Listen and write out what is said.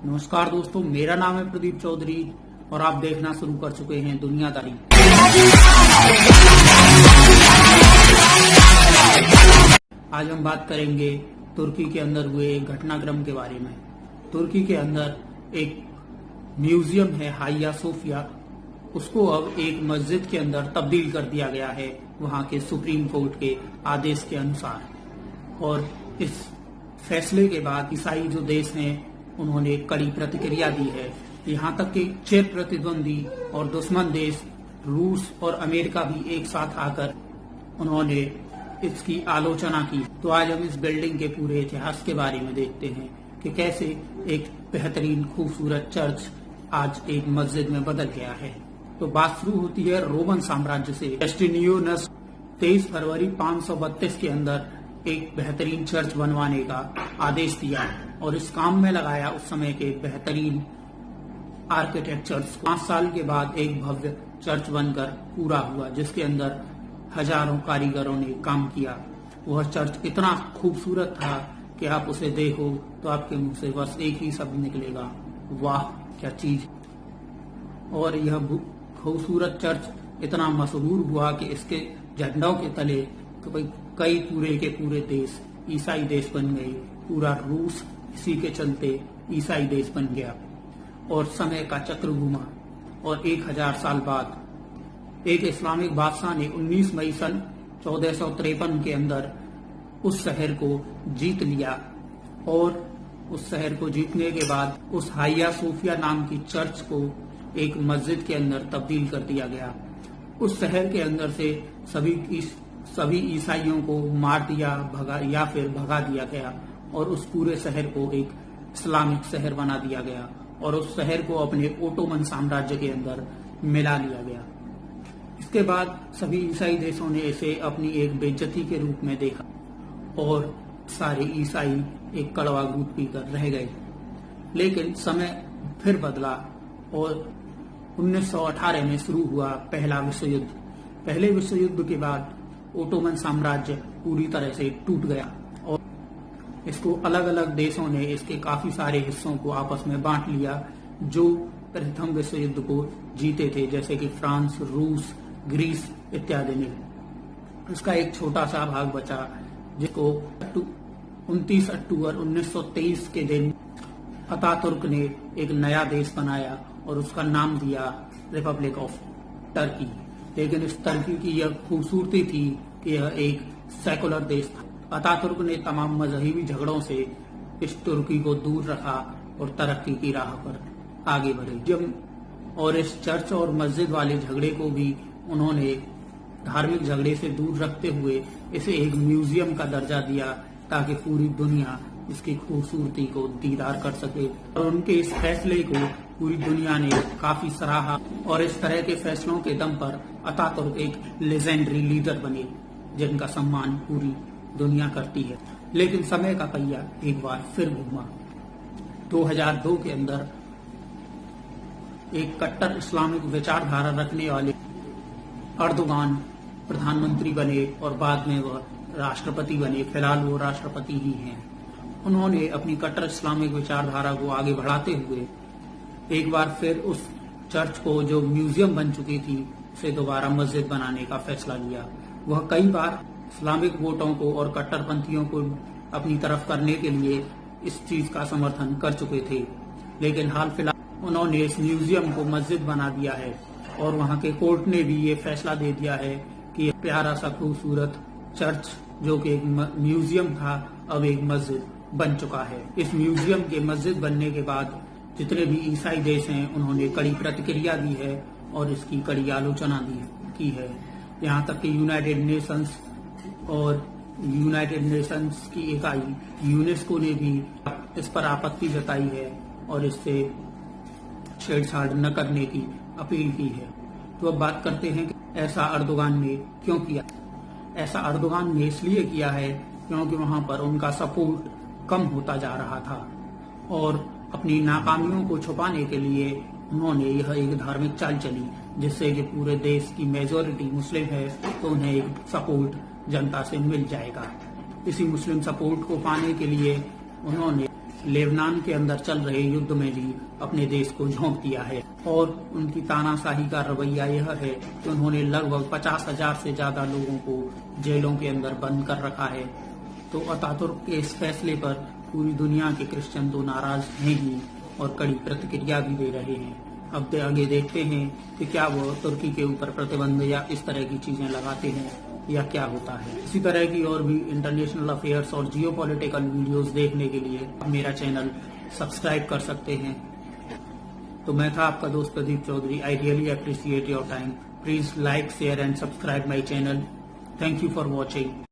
नमस्कार दोस्तों, मेरा नाम है प्रदीप चौधरी और आप देखना शुरू कर चुके हैं दुनियादारी। आज हम बात करेंगे तुर्की के अंदर हुए एक घटनाक्रम के बारे में। तुर्की के अंदर एक म्यूजियम है हाइया सोफिया, उसको अब एक मस्जिद के अंदर तब्दील कर दिया गया है वहां के सुप्रीम कोर्ट के आदेश के अनुसार। और इस फैसले के बाद ईसाई जो देश हैं उन्होंने कड़ी प्रतिक्रिया दी है। यहाँ तक कि चिर प्रतिद्वंदी और दुश्मन देश रूस और अमेरिका भी एक साथ आकर उन्होंने इसकी आलोचना की। तो आज हम इस बिल्डिंग के पूरे इतिहास के बारे में देखते हैं कि कैसे एक बेहतरीन खूबसूरत चर्च आज एक मस्जिद में बदल गया है। तो बात शुरू होती है रोमन साम्राज्य से। जस्टिनियनस 23 फरवरी 532 के अंदर एक बेहतरीन चर्च बनवाने का आदेश दिया और इस काम में लगाया उस समय के बेहतरीन आर्किटेक्चर्स। 5 साल के बाद एक भव्य चर्च बनकर पूरा हुआ जिसके अंदर हजारों कारीगरों ने काम किया। वह चर्च इतना खूबसूरत था कि आप उसे देखो तो आपके मुंह से बस एक ही शब्द निकलेगा, वाह क्या चीज। और यह खूबसूरत चर्च इतना मशहूर हुआ कि इसके झंडों के तले कई पूरे के पूरे देश ईसाई देश बन गए। पूरा रूस इसी के चलते ईसाई देश बन गया और समय का चक्र घूमा और 1000 साल बाद एक इस्लामिक बादशाह ने 19 मई सन 1453 के अंदर उस शहर को जीत लिया। और उस शहर को जीतने के बाद उस हाइया सोफिया नाम की चर्च को एक मस्जिद के अंदर तब्दील कर दिया गया। उस शहर के अंदर से सभी ईसाइयों को मार दिया या फिर भगा दिया गया और उस पूरे शहर को एक इस्लामिक शहर बना दिया गया और उस शहर को अपने ओटोमन साम्राज्य के अंदर मिला लिया गया। इसके बाद सभी ईसाई देशों ने इसे अपनी एक बेइज्जती के रूप में देखा और सारे ईसाई एक कड़वा दूध पीकर रह गए। लेकिन समय फिर बदला और 1918 में शुरू हुआ पहला विश्व युद्ध। पहले विश्व युद्ध के बाद ओटोमन साम्राज्य पूरी तरह से टूट गया और इसको अलग अलग देशों ने इसके काफी सारे हिस्सों को आपस में बांट लिया जो प्रथम विश्व युद्ध को जीते थे, जैसे कि फ्रांस, रूस, ग्रीस इत्यादि ने। इसका एक छोटा सा भाग बचा जिसको 29 अक्टूबर 1923 के दिन अतातुर्क ने एक नया देश बनाया और उसका नाम दिया रिपब्लिक ऑफ टर्की। लेकिन इस टर्की की यह खूबसूरती थी कि यह एक सेकुलर देश था। अतातुर्क ने तमाम मजहबी झगड़ों से इस तुर्की को दूर रखा और तरक्की की राह पर आगे बढ़े। और इस चर्च और मस्जिद वाले झगड़े को भी उन्होंने धार्मिक झगड़े से दूर रखते हुए इसे एक म्यूजियम का दर्जा दिया ताकि पूरी दुनिया इसकी खूबसूरती को दीदार कर सके। और उनके इस फैसले को पूरी दुनिया ने काफी सराहा और इस तरह के फैसलों के दम पर अतातुर्क एक लेजेंडरी लीडर बने जिनका सम्मान पूरी दुनिया करती है। लेकिन समय का पहिया एक बार फिर घूमा। 2002 के अंदर एक कट्टर इस्लामिक विचारधारा रखने वाले अर्दोगान प्रधानमंत्री बने और बाद में वह राष्ट्रपति बने। फिलहाल वो राष्ट्रपति ही हैं। उन्होंने अपनी कट्टर इस्लामिक विचारधारा को आगे बढ़ाते हुए एक बार फिर उस चर्च को जो म्यूजियम बन चुकी थी उसे दोबारा मस्जिद बनाने का फैसला लिया। वह कई बार इस्लामिक वोटों को और कट्टरपंथियों को अपनी तरफ करने के लिए इस चीज का समर्थन कर चुके थे, लेकिन हाल फिलहाल उन्होंने इस म्यूजियम को मस्जिद बना दिया है और वहां के कोर्ट ने भी ये फैसला दे दिया है कि प्यारा सा खूबसूरत चर्च जो कि एक म्यूजियम था अब एक मस्जिद बन चुका है। इस म्यूजियम के मस्जिद बनने के बाद जितने भी ईसाई देश हैं उन्होंने कड़ी प्रतिक्रिया दी है और इसकी कड़ी आलोचना की है। यहाँ तक कि यूनाइटेड नेशंस की इकाई यूनेस्को ने भी इस पर आपत्ति जताई है और इससे छेड़छाड़ न करने की अपील की है। तो अब बात करते हैं कि ऐसा अर्दोगान ने क्यों किया। ऐसा अर्दोगान ने इसलिए किया है क्योंकि वहां पर उनका सपोर्ट कम होता जा रहा था और अपनी नाकामियों को छुपाने के लिए उन्होंने यह एक धार्मिक चाल चली जिससे कि पूरे देश की मेजोरिटी मुस्लिम है तो उन्हें एक सपोर्ट जनता से मिल जाएगा। इसी मुस्लिम सपोर्ट को पाने के लिए उन्होंने लेबनान के अंदर चल रहे युद्ध में भी अपने देश को झोंक दिया है। और उनकी तानाशाही का रवैया यह है कि उन्होंने लगभग 50,000 से ज्यादा लोगों को जेलों के अंदर बंद कर रखा है। तो अतातुर्क के इस फैसले पर पूरी दुनिया के क्रिश्चियन तो नाराज हैं ही और कड़ी प्रतिक्रिया भी दे रहे हैं। अब आगे देखते हैं कि क्या वो तुर्की के ऊपर प्रतिबंध या इस तरह की चीजें लगाते हैं या क्या होता है। इसी तरह की और भी इंटरनेशनल अफेयर्स और जियोपॉलिटिकल वीडियोस देखने के लिए मेरा चैनल सब्सक्राइब कर सकते हैं। तो मैं था आपका दोस्त Pradeep Chaudhary. I really appreciate your time. Please like, share and subscribe my channel. Thank you for watching.